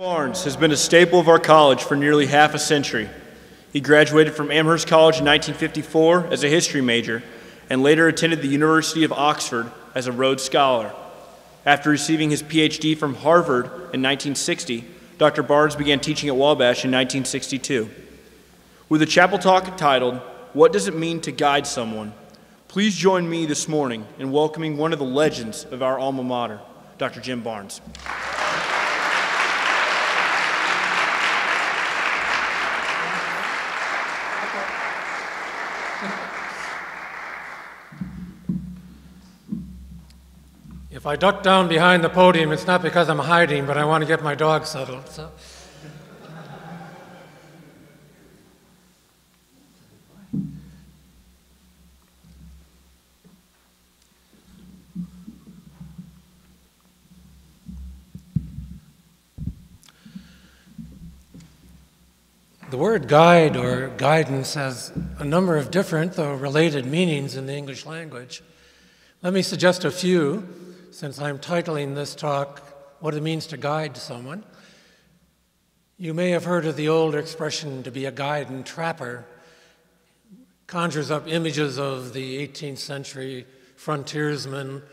Barnes has been a staple of our college for nearly half a century. He graduated from Amherst College in 1954 as a history major and later attended the University of Oxford as a Rhodes Scholar. After receiving his PhD from Harvard in 1960, Dr. Barnes began teaching at Wabash in 1962. With a chapel talk titled, "What Does It Mean to Guide Someone?" Please join me this morning in welcoming one of the legends of our alma mater, Dr. Jim Barnes. If I duck down behind the podium, it's not because I'm hiding, but I want to get my dog settled. So. The word guide or guidance has a number of different, though related, meanings in the English language. Let me suggest a few, since I'm titling this talk, What It Means to Guide Someone. You may have heard of the old expression, to be a guide and trapper. Conjures up images of the 18th century frontiersmen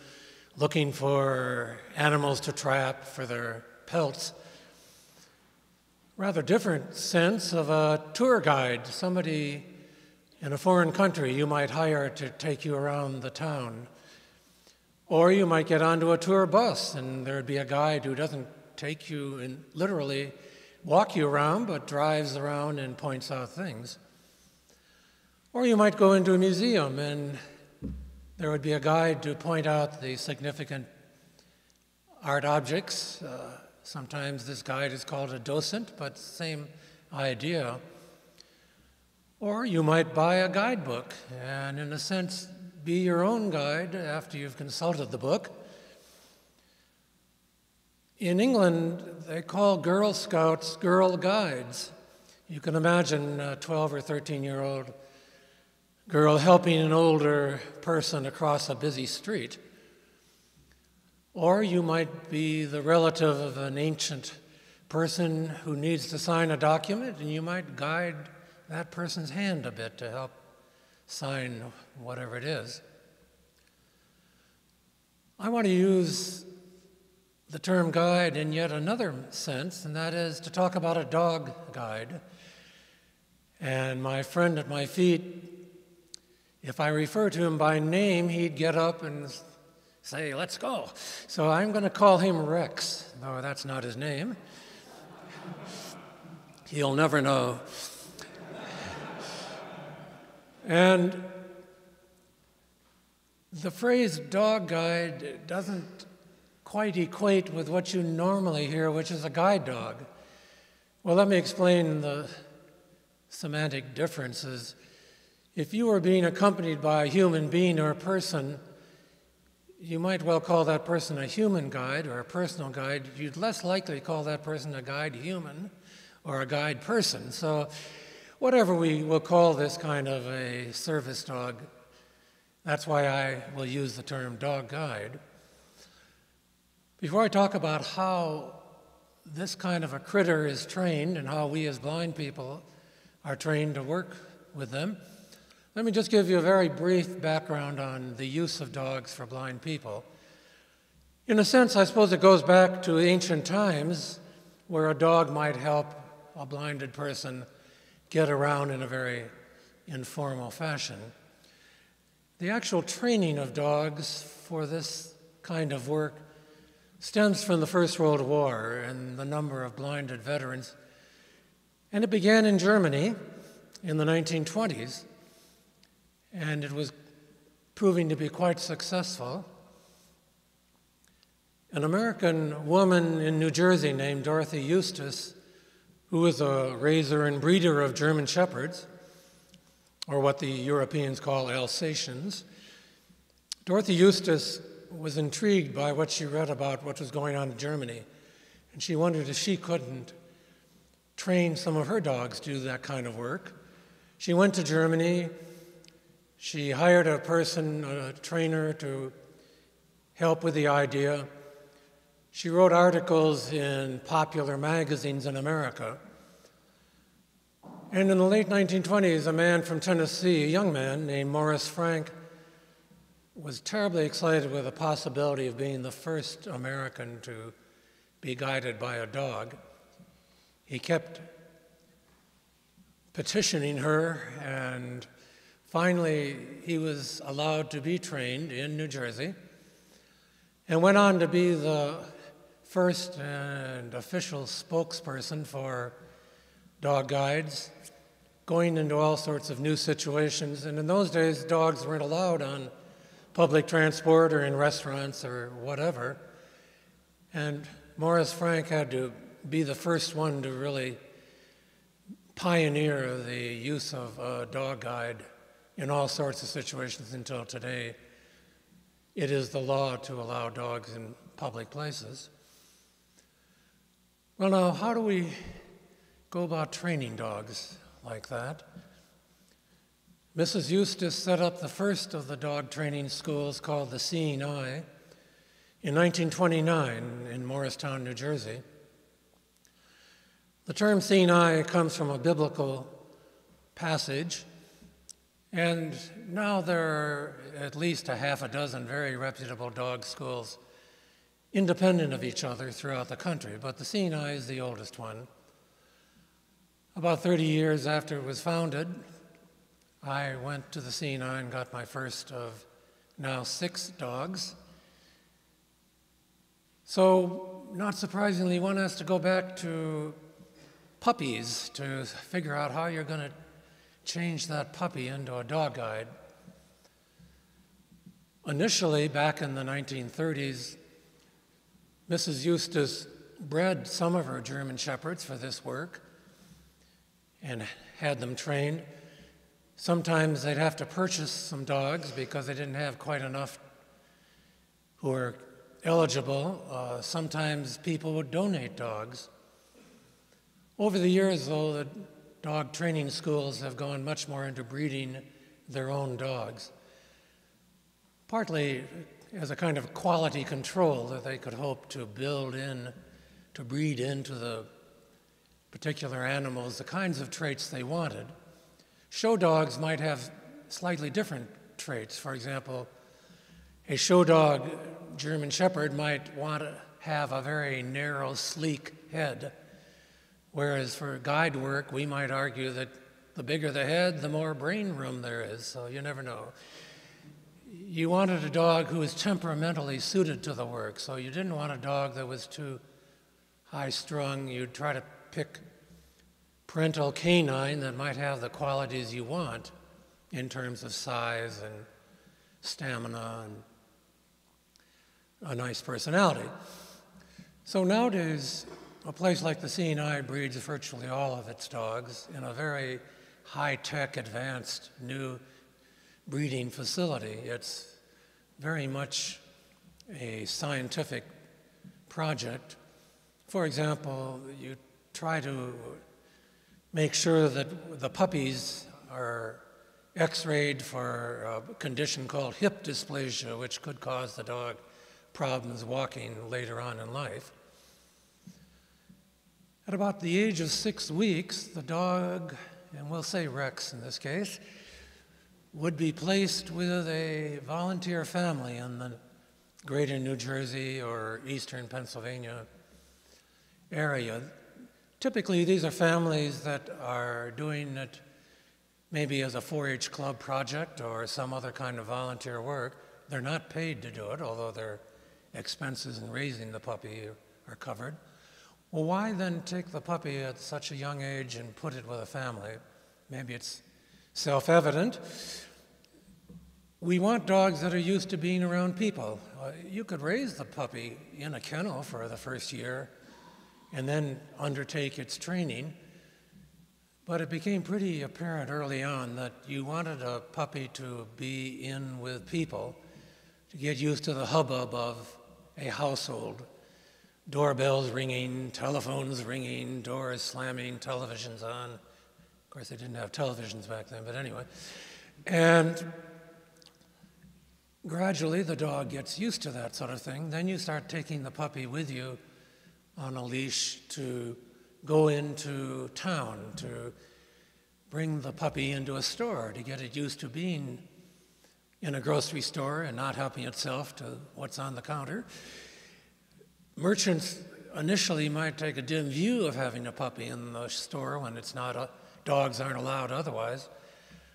looking for animals to trap for their pelts. Rather different sense of a tour guide, somebody in a foreign country you might hire to take you around the town. Or you might get onto a tour bus and there'd be a guide who doesn't take you and literally walk you around, but drives around and points out things. Or you might go into a museum and there would be a guide to point out the significant art objects. Sometimes this guide is called a docent, but same idea. Or you might buy a guidebook and, in a sense, be your own guide after you've consulted the book. In England, they call Girl Scouts Girl Guides. You can imagine a 12 or 13-year-old girl helping an older person across a busy street. Or you might be the relative of an ancient person who needs to sign a document, and you might guide that person's hand a bit to help sign whatever it is. I want to use the term guide in yet another sense, and that is to talk about a dog guide. And my friend at my feet, if I refer to him by name, he'd get up and say, "Let's go." So I'm going to call him Rex, though that's not his name. He'll never know. And the phrase dog guide doesn't quite equate with what you normally hear, which is a guide dog. Well, let me explain the semantic differences. If you were being accompanied by a human being or a person, you might well call that person a human guide or a personal guide. You'd less likely call that person a guide human or a guide person. So whatever we will call this kind of a service dog, that's why I will use the term dog guide. Before I talk about how this kind of a critter is trained and how we as blind people are trained to work with them, let me just give you a very brief background on the use of dogs for blind people. In a sense, I suppose it goes back to ancient times where a dog might help a blinded person get around in a very informal fashion. The actual training of dogs for this kind of work stems from the First World War and the number of blinded veterans. And it began in Germany in the 1920s, and it was proving to be quite successful. An American woman in New Jersey named Dorothy Eustace, who was a raiser and breeder of German Shepherds, or what the Europeans call Alsatians. Dorothy Eustace was intrigued by what she read about what was going on in Germany, and she wondered if she couldn't train some of her dogs to do that kind of work. She went to Germany. She hired a person, a trainer, to help with the idea. She wrote articles in popular magazines in America. And in the late 1920s, a man from Tennessee, a young man named Morris Frank, was terribly excited with the possibility of being the first American to be guided by a dog. He kept petitioning her, and finally he was allowed to be trained in New Jersey and went on to be the first and official spokesperson for dog guides, going into all sorts of new situations. And in those days, dogs weren't allowed on public transport or in restaurants or whatever. And Morris Frank had to be the first one to really pioneer the use of a dog guide in all sorts of situations until today. It is the law to allow dogs in public places. Well, now, how do we go about training dogs like that? Mrs. Eustace set up the first of the dog training schools, called the Seeing Eye, in 1929 in Morristown, New Jersey. The term seeing eye comes from a biblical passage, and now there are at least a half a dozen very reputable dog schools independent of each other throughout the country, but the Seeing Eye is the oldest one. About 30 years after it was founded, I went to the Seeing Eye and got my first of now 6 dogs. So, not surprisingly, one has to go back to puppies to figure out how you're going to change that puppy into a dog guide. Initially, back in the 1930s, Mrs. Eustace bred some of her German Shepherds for this work and had them trained. Sometimes they'd have to purchase some dogs because they didn't have quite enough who were eligible. Sometimes people would donate dogs. Over the years, though, the dog training schools have gone much more into breeding their own dogs, partly as a kind of quality control that they could hope to build in, to breed into the particular animals the kinds of traits they wanted. Show dogs might have slightly different traits. For example, a show dog German Shepherd might want to have a very narrow, sleek head, whereas for guide work, we might argue that the bigger the head, the more brain room there is, so you never know. You wanted a dog who was temperamentally suited to the work, so you didn't want a dog that was too high-strung. You'd try to pick parental canine that might have the qualities you want in terms of size and stamina and a nice personality. So nowadays, a place like the Seeing Eye breeds virtually all of its dogs in a very high-tech, advanced, new breeding facility. It's very much a scientific project. For example, you try to make sure that the puppies are x-rayed for a condition called hip dysplasia, which could cause the dog problems walking later on in life. At about the age of 6 weeks, the dog, and we'll say Rex in this case, would be placed with a volunteer family in the greater New Jersey or eastern Pennsylvania area. Typically, these are families that are doing it maybe as a 4-H club project or some other kind of volunteer work. They're not paid to do it, although their expenses in raising the puppy are covered. Well, why then take the puppy at such a young age and put it with a family? Maybe it's self-evident. We want dogs that are used to being around people. You could raise the puppy in a kennel for the first year and then undertake its training. But it became pretty apparent early on that you wanted a puppy to be in with people, to get used to the hubbub of a household. Doorbells ringing, telephones ringing, doors slamming, televisions on. Of course, they didn't have televisions back then, but anyway. And Gradually, the dog gets used to that sort of thing. Then you start taking the puppy with you on a leash to go into town, to bring the puppy into a store, to get it used to being in a grocery store and not helping itself to what's on the counter. Merchants initially might take a dim view of having a puppy in the store when it's not dogs aren't allowed otherwise,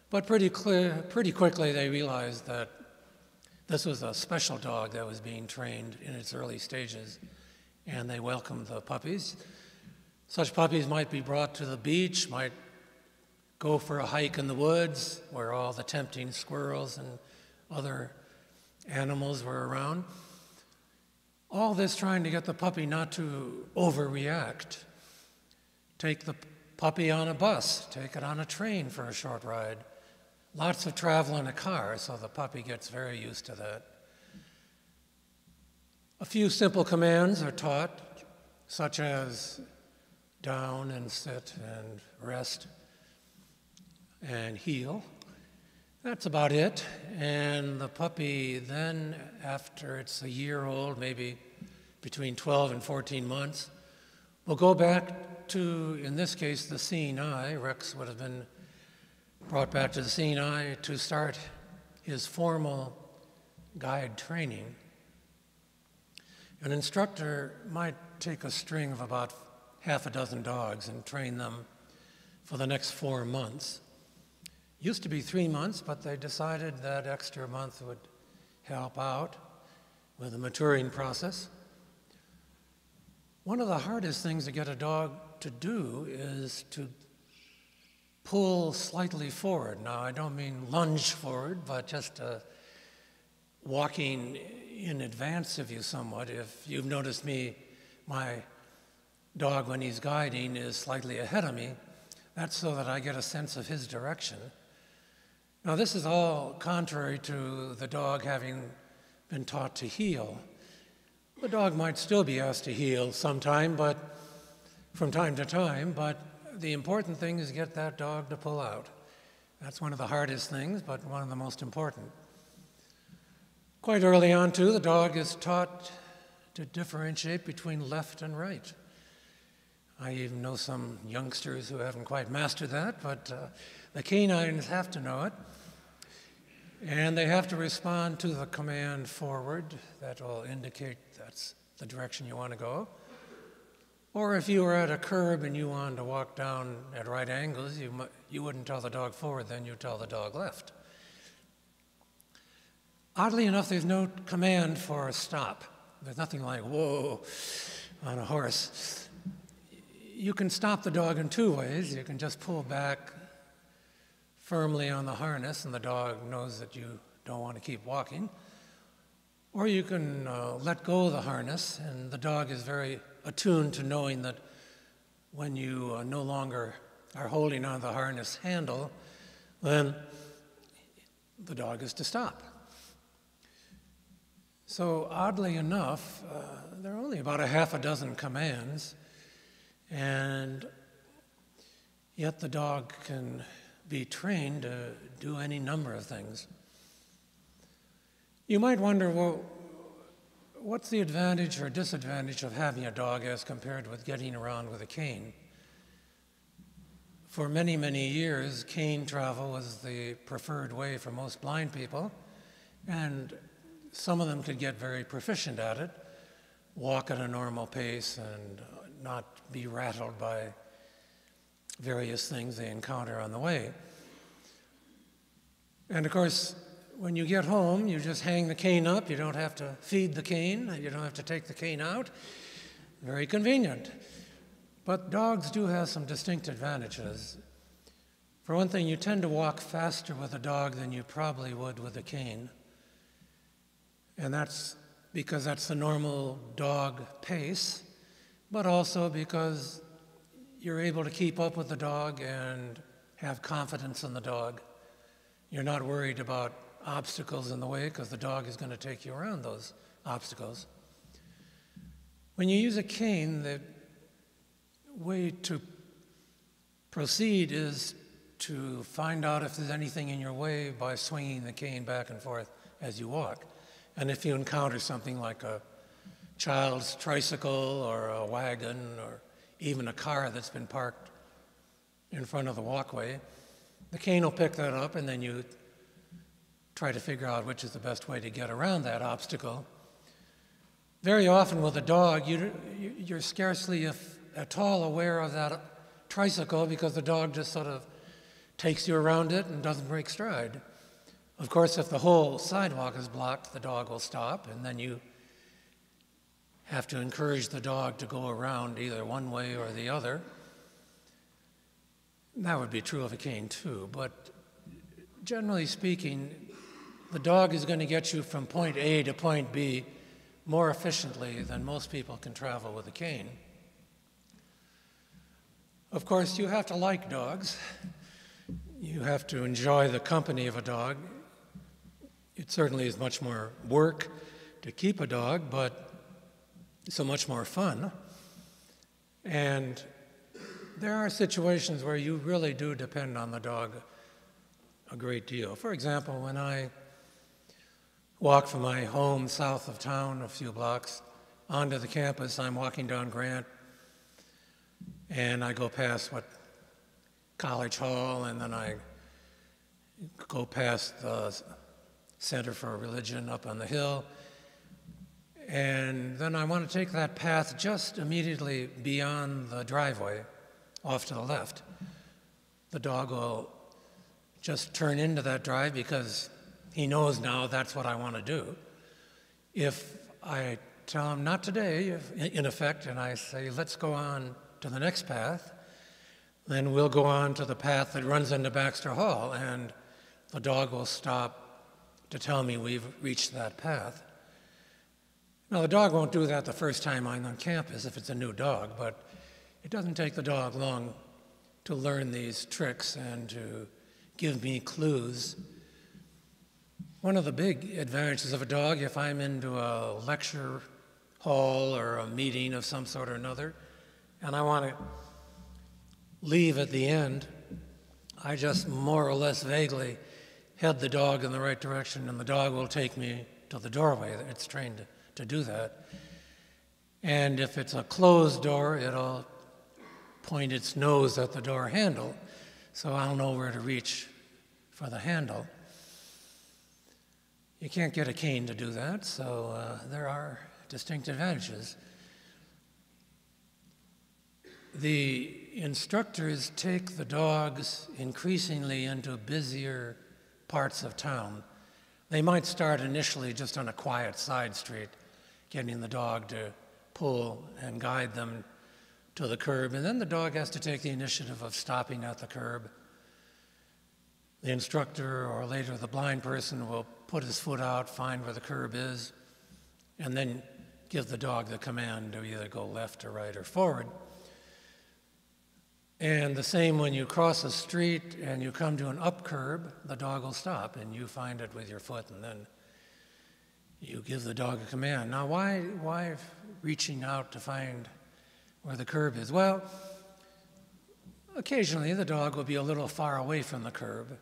but pretty quickly they realized that this was a special dog that was being trained in its early stages, and they welcomed the puppies. Such puppies might be brought to the beach, might go for a hike in the woods where all the tempting squirrels and other animals were around. All this trying to get the puppy not to overreact. Take the puppy on a bus, take it on a train for a short ride. Lots of travel in a car, so the puppy gets very used to that. A few simple commands are taught, such as down and sit and rest and heel. That's about it. And the puppy then, after it's a year old, maybe between 12 and 14 months, will go back to, in this case, the seeing eye. Rex would have been brought back to the seeing eye to start his formal guide training. An instructor might take a string of about half a dozen dogs and train them for the next 4 months. Used to be 3 months, but they decided that extra month would help out with the maturing process. One of the hardest things to get a dog to do is to pull slightly forward. Now, I don't mean lunge forward, but just walking in advance of you somewhat. If you've noticed me, my dog, when he's guiding, is slightly ahead of me. That's so that I get a sense of his direction. Now, this is all contrary to the dog having been taught to heel. The dog might still be asked to heel sometime, but from time to time, but the important thing is get that dog to pull out. That's one of the hardest things, but one of the most important. Quite early on, too, the dog is taught to differentiate between left and right. I even know some youngsters who haven't quite mastered that, but the canines have to know it. And they have to respond to the command forward. That will indicate that's the direction you want to go. Or if you were at a curb and you wanted to walk down at right angles, you wouldn't tell the dog forward, then you'd tell the dog left. Oddly enough, there's no command for a stop. There's nothing like, whoa, on a horse. You can stop the dog in two ways. You can just pull back firmly on the harness and the dog knows that you don't want to keep walking. Or you can let go of the harness and the dog is very attuned to knowing that when you no longer are holding on the harness handle, then the dog is to stop. So oddly enough, there are only about a half a dozen commands, and yet the dog can be trained to do any number of things. You might wonder, well, what's the advantage or disadvantage of having a dog as compared with getting around with a cane? For many, many years, cane travel was the preferred way for most blind people, and some of them could get very proficient at it, walk at a normal pace and not be rattled by various things they encounter on the way. And of course, when you get home, you just hang the cane up. You don't have to feed the cane. You don't have to take the cane out. Very convenient. But dogs do have some distinct advantages. For one thing, you tend to walk faster with a dog than you probably would with a cane. And that's because that's the normal dog pace, but also because you're able to keep up with the dog and have confidence in the dog. You're not worried about obstacles in the way because the dog is going to take you around those obstacles. When you use a cane, the way to proceed is to find out if there's anything in your way by swinging the cane back and forth as you walk. And if you encounter something like a child's tricycle or a wagon or even a car that's been parked in front of the walkway, the cane will pick that up, and then you try to figure out which is the best way to get around that obstacle. Very often with a dog, you're scarcely at all aware of that tricycle because the dog just sort of takes you around it and doesn't break stride. Of course, if the whole sidewalk is blocked, the dog will stop, and then you have to encourage the dog to go around either one way or the other. That would be true of a cane too, but generally speaking, the dog is going to get you from point A to point B more efficiently than most people can travel with a cane. Of course, you have to like dogs. You have to enjoy the company of a dog. It certainly is much more work to keep a dog, but so much more fun. And there are situations where you really do depend on the dog a great deal. For example, when I walk from my home south of town a few blocks onto the campus, I'm walking down Grant, and I go past College Hall, and then I go past the Center for Religion up on the hill, and then I want to take that path just immediately beyond the driveway, off to the left. The dog will just turn into that drive because he knows now that's what I want to do. If I tell him not today, in effect, and I say, let's go on to the next path, then we'll go on to the path that runs into Baxter Hall, and the dog will stop to tell me we've reached that path. Now, the dog won't do that the first time I'm on campus if it's a new dog, but it doesn't take the dog long to learn these tricks and to give me clues. One of the big advantages of a dog, if I'm into a lecture hall or a meeting of some sort or another, and I want to leave at the end, I just more or less vaguely head the dog in the right direction, and the dog will take me to the doorway. It's trained to do that. And if it's a closed door, it'll point its nose at the door handle, so I'll know where to reach for the handle. You can't get a cane to do that, so there are distinct advantages. The instructors take the dogs increasingly into busier parts of town. They might start initially just on a quiet side street, getting the dog to pull and guide them to the curb, and then the dog has to take the initiative of stopping at the curb. The instructor, or later the blind person, will put his foot out, find where the curb is, and then give the dog the command to either go left or right or forward. And the same when you cross a street and you come to an up curb, the dog will stop and you find it with your foot, and then you give the dog a command. Now, why reaching out to find where the curb is? Well, occasionally the dog will be a little far away from the curb,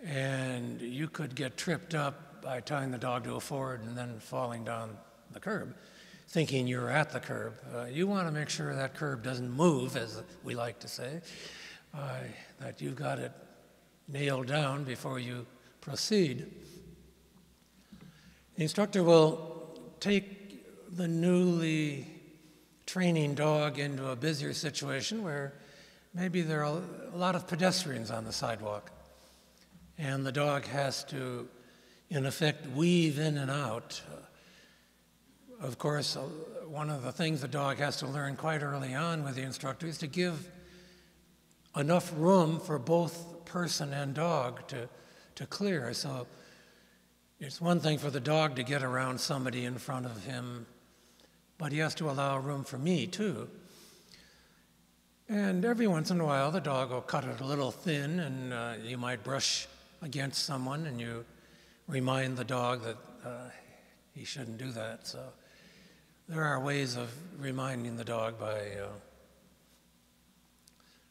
and you could get tripped up by tying the dog to a forward and then falling down the curb, thinking you're at the curb. You want to make sure that curb doesn't move, as we like to say, that you've got it nailed down before you proceed. The instructor will take the newly training dog into a busier situation where maybe there are a lot of pedestrians on the sidewalk, and the dog has to, in effect, weave in and out. Of course, one of the things the dog has to learn quite early on with the instructor is to give enough room for both person and dog to clear. So it's one thing for the dog to get around somebody in front of him, but he has to allow room for me too. And every once in a while, the dog will cut it a little thin, and you might brush against someone, and you remind the dog that he shouldn't do that. So there are ways of reminding the dog by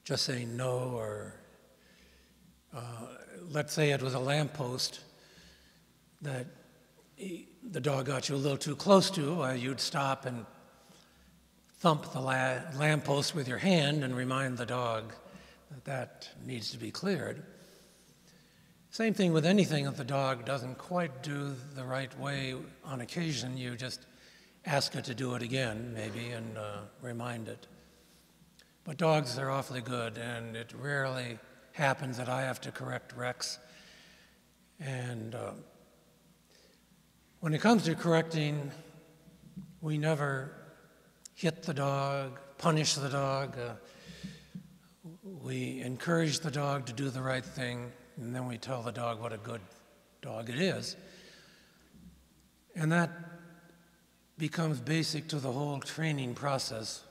just saying no or let's say it was a lamppost that the dog got you a little too close to, you'd stop and thump the lamppost with your hand and remind the dog that that needs to be cleared. Same thing with anything that the dog doesn't quite do the right way on occasion, you just ask it to do it again, maybe, and remind it. But dogs are awfully good, and it rarely happens that I have to correct Rex. And when it comes to correcting, we never hit the dog, punish the dog. We encourage the dog to do the right thing, and then we tell the dog what a good dog it is. And that becomes basic to the whole training process.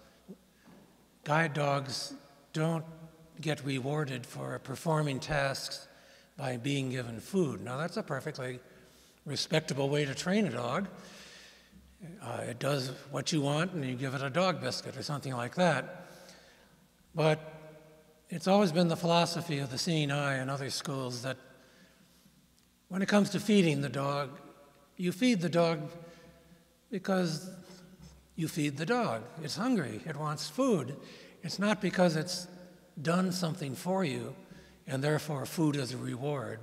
Guide dogs don't get rewarded for performing tasks by being given food. Now, that's a perfectly respectable way to train a dog. It does what you want, and you give it a dog biscuit or something like that. But it's always been the philosophy of the Seeing Eye and other schools that when it comes to feeding the dog, you feed the dog because you feed the dog. It's hungry, it wants food. It's not because it's done something for you, and therefore food is a reward.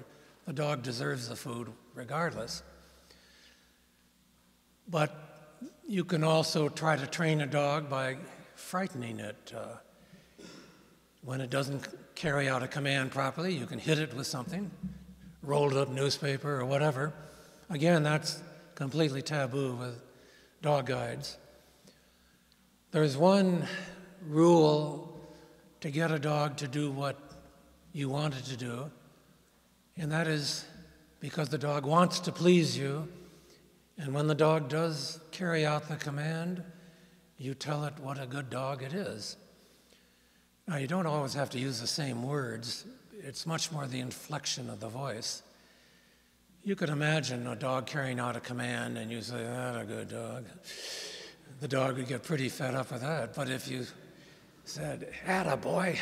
The dog deserves the food regardless. But you can also try to train a dog by frightening it. When it doesn't carry out a command properly, you can hit it with something, rolled up newspaper or whatever. Again, that's completely taboo with dog guides. There's one rule to get a dog to do what you want it to do, and that is because the dog wants to please you, and when the dog does carry out the command, you tell it what a good dog it is. Now, you don't always have to use the same words. It's much more the inflection of the voice. You could imagine a dog carrying out a command and you say, "That's a good dog." The dog would get pretty fed up with that. But if you said, "Attaboy,"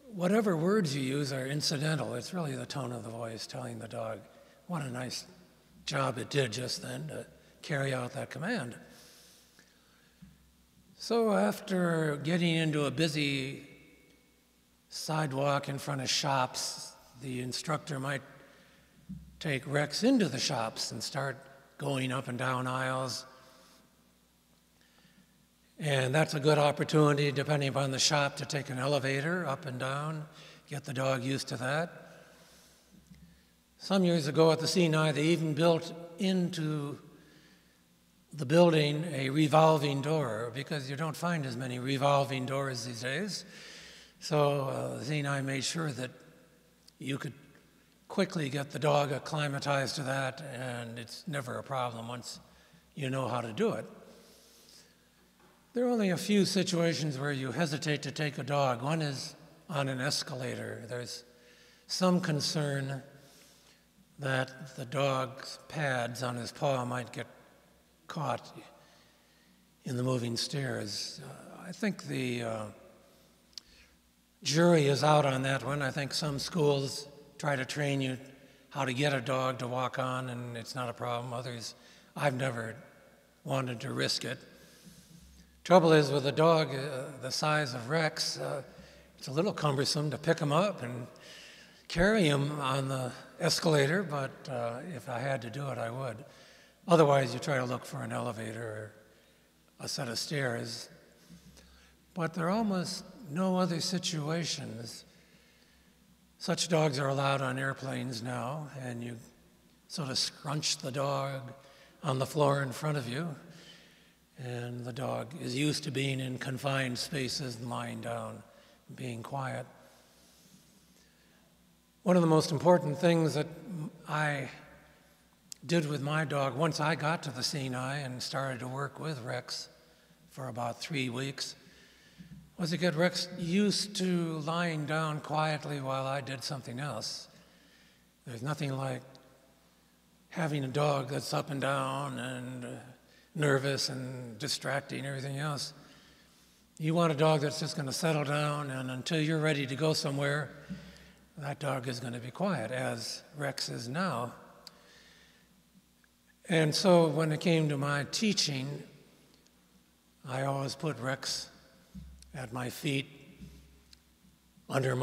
whatever words you use are incidental. It's really the tone of the voice telling the dog what a nice job it did just then to carry out that command. So after getting into a busy sidewalk in front of shops, the instructor might take Rex into the shops and start going up and down aisles. And that's a good opportunity, depending upon the shop, to take an elevator up and down, get the dog used to that. Some years ago at the Seeing Eye, they even built into the building a revolving door, because you don't find as many revolving doors these days. So the Seeing Eye made sure that you could quickly get the dog acclimatized to that, and it's never a problem once you know how to do it. There are only a few situations where you hesitate to take a dog. One is on an escalator. There's some concern that the dog's pads on his paw might get caught in the moving stairs. I think the jury is out on that one. I think some schools try to train you how to get a dog to walk on, and it's not a problem. Others, I've never wanted to risk it. Trouble is, with a dog the size of Rex, it's a little cumbersome to pick him up and carry him on the escalator, but if I had to do it, I would. Otherwise, you try to look for an elevator or a set of stairs. But there are almost no other situations. Such dogs are allowed on airplanes now, and you sort of scrunch the dog on the floor in front of you, and the dog is used to being in confined spaces and lying down, being quiet. One of the most important things that I did with my dog, once I got to the Seeing Eye and started to work with Rex for about 3 weeks, was to get Rex used to lying down quietly while I did something else. There's nothing like having a dog that's up and down and nervous and distracting and everything else. You want a dog that's just going to settle down, and until you're ready to go somewhere, that dog is going to be quiet, as Rex is now. And so when it came to my teaching, I always put Rex at my feet, under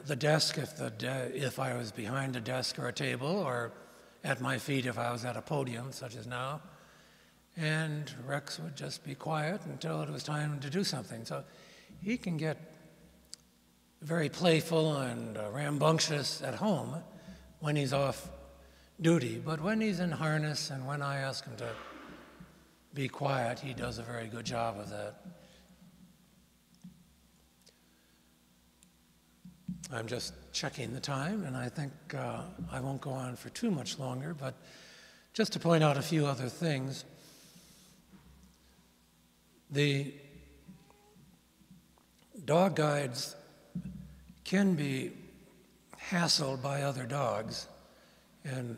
the desk if I was behind a desk or a table, or at my feet if I was at a podium, such as now. And Rex would just be quiet until it was time to do something. So he can get very playful and rambunctious at home when he's off duty, but when he's in harness and when I ask him to be quiet, he does a very good job of that. I'm just checking the time, and I think I won't go on for too much longer, but just to point out a few other things. The dog guides can be hassled by other dogs, and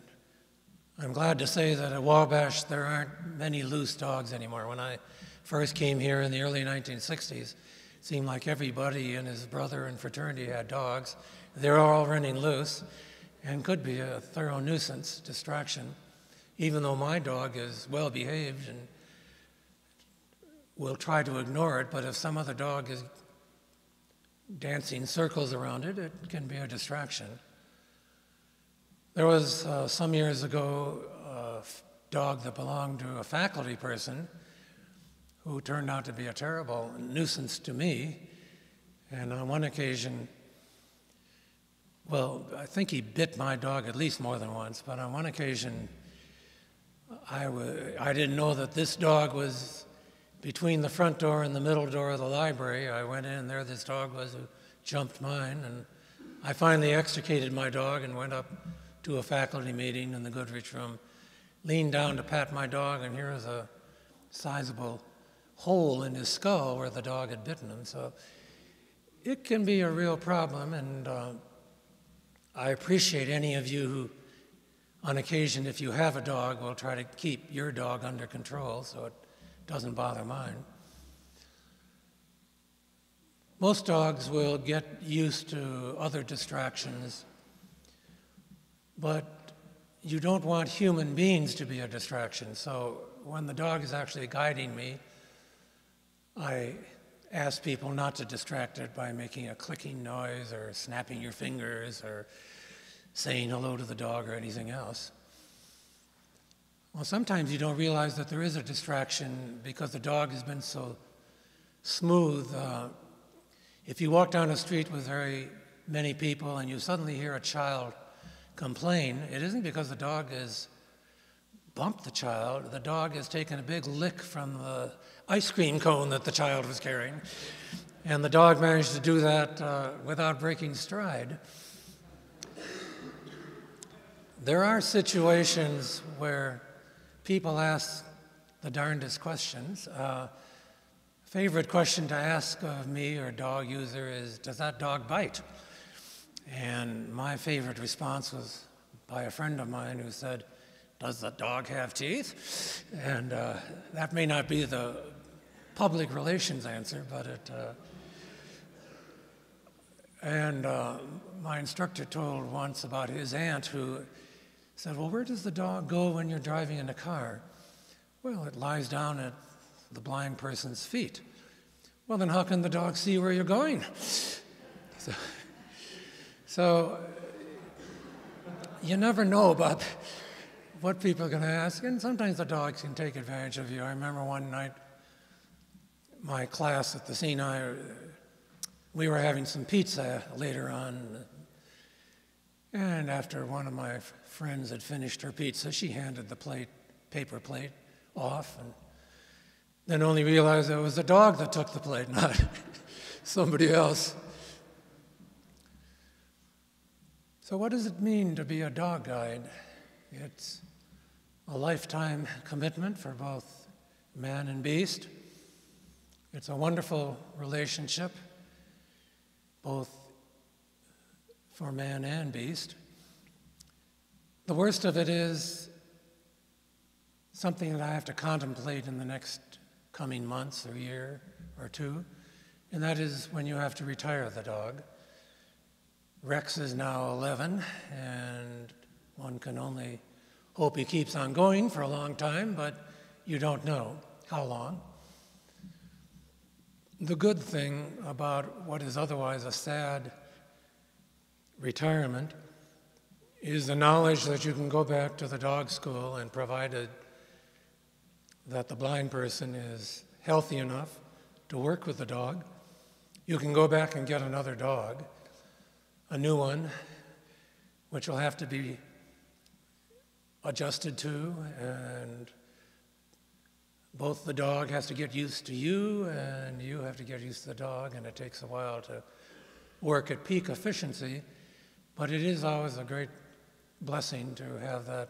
I'm glad to say that at Wabash there aren't many loose dogs anymore. When I first came here in the early 1960s, it seemed like everybody and his brother and fraternity had dogs. They're all running loose and could be a thorough nuisance, distraction, even though my dog is well behaved and will try to ignore it, but if some other dog is dancing circles around it, it can be a distraction. There was some years ago a dog that belonged to a faculty person who turned out to be a terrible nuisance to me. And on one occasion, well, I think he bit my dog at least more than once, but on one occasion, I didn't know that this dog was between the front door and the middle door of the library. I went in, and there this dog was who jumped mine, and I finally extricated my dog and went up to a faculty meeting in the Goodrich room, leaned down to pat my dog, and here was a sizable hole in his skull where the dog had bitten him. So it can be a real problem, and I appreciate any of you who, on occasion, if you have a dog, will try to keep your dog under control so it doesn't bother mine. Most dogs will get used to other distractions, but you don't want human beings to be a distraction. So when the dog is actually guiding me, I ask people not to distract it by making a clicking noise or snapping your fingers or saying hello to the dog or anything else. Well, sometimes you don't realize that there is a distraction because the dog has been so smooth. If you walk down a street with very many people and you suddenly hear a child complain, it isn't because the dog has bumped the child. The dog has taken a big lick from the ice cream cone that the child was carrying, and the dog managed to do that without breaking stride. There are situations where people ask the darndest questions. Favorite question to ask of me or dog user is, does that dog bite? And my favorite response was by a friend of mine who said, does the dog have teeth? And that may not be the public relations answer, but it... my instructor told once about his aunt who said, well, where does the dog go when you're driving in a car? Well, it lies down at the blind person's feet. Well, then how can the dog see where you're going? So you never know about what people are going to ask, and sometimes the dogs can take advantage of you. I remember one night, my class at the Sinai, we were having some pizza later on, and after one of my friends had finished her pizza, she handed the paper plate off, and then only realized it was the dog that took the plate, not somebody else. So what does it mean to be a dog guide? It's a lifetime commitment for both man and beast. It's a wonderful relationship, both for man and beast. The worst of it is something that I have to contemplate in the next coming months or year or two, and that is when you have to retire the dog. Rex is now 11, and one can only hope he keeps on going for a long time, but you don't know how long. The good thing about what is otherwise a sad retirement is the knowledge that you can go back to the dog school, and provided that the blind person is healthy enough to work with the dog, you can go back and get another dog, a new one, which will have to be adjusted to, and both the dog has to get used to you and you have to get used to the dog, and it takes a while to work at peak efficiency, but it is always a great blessing to have that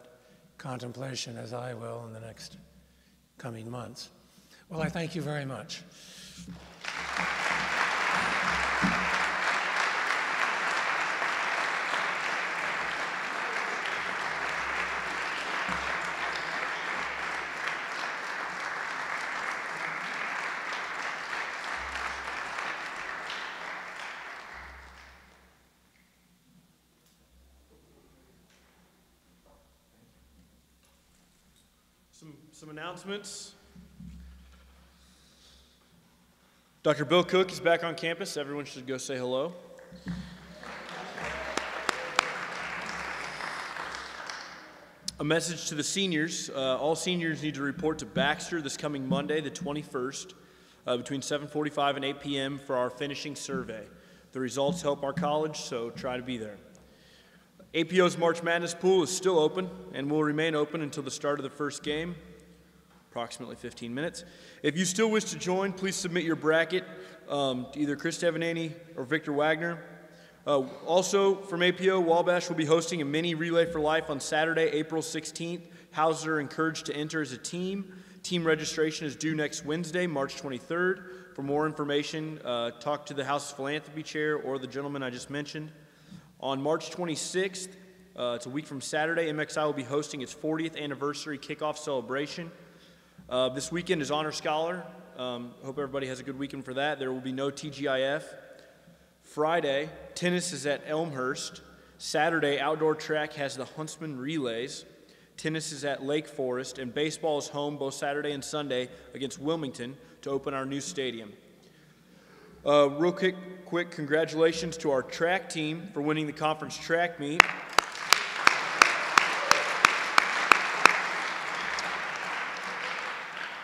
contemplation, as I will in the next coming months. Well, I thank you very much. Some announcements. Dr. Bill Cook is back on campus. Everyone should go say hello. A message to the seniors. All seniors need to report to Baxter this coming Monday, the 21st, between 7:45 and 8 p.m. for our finishing survey. The results help our college, so try to be there. APO's March Madness pool is still open and will remain open until the start of the first game, approximately 15 minutes. If you still wish to join, please submit your bracket to either Chris Devanany or Victor Wagner. Also, from APO, Wabash will be hosting a mini Relay for Life on Saturday, April 16th. Houses are encouraged to enter as a team. Team registration is due next Wednesday, March 23rd. For more information, talk to the House Philanthropy Chair or the gentleman I just mentioned. On March 26th, it's a week from Saturday, MXI will be hosting its 40th anniversary kickoff celebration. This weekend is Honor Scholar. Hope everybody has a good weekend for that. There will be no TGIF. Friday, tennis is at Elmhurst. Saturday, outdoor track has the Huntsman Relays. Tennis is at Lake Forest, and baseball is home both Saturday and Sunday against Wilmington to open our new stadium. Real quick congratulations to our track team for winning the conference track meet.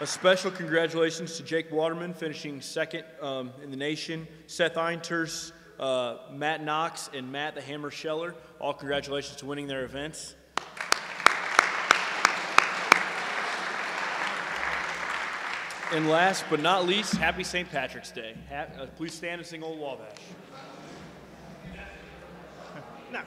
A special congratulations to Jake Waterman, finishing second in the nation, Seth Einters, Matt Knox, and Matt the Hammer Scheller. All congratulations to winning their events. And last but not least, happy St. Patrick's Day. Please stand and sing Old Wabash. No.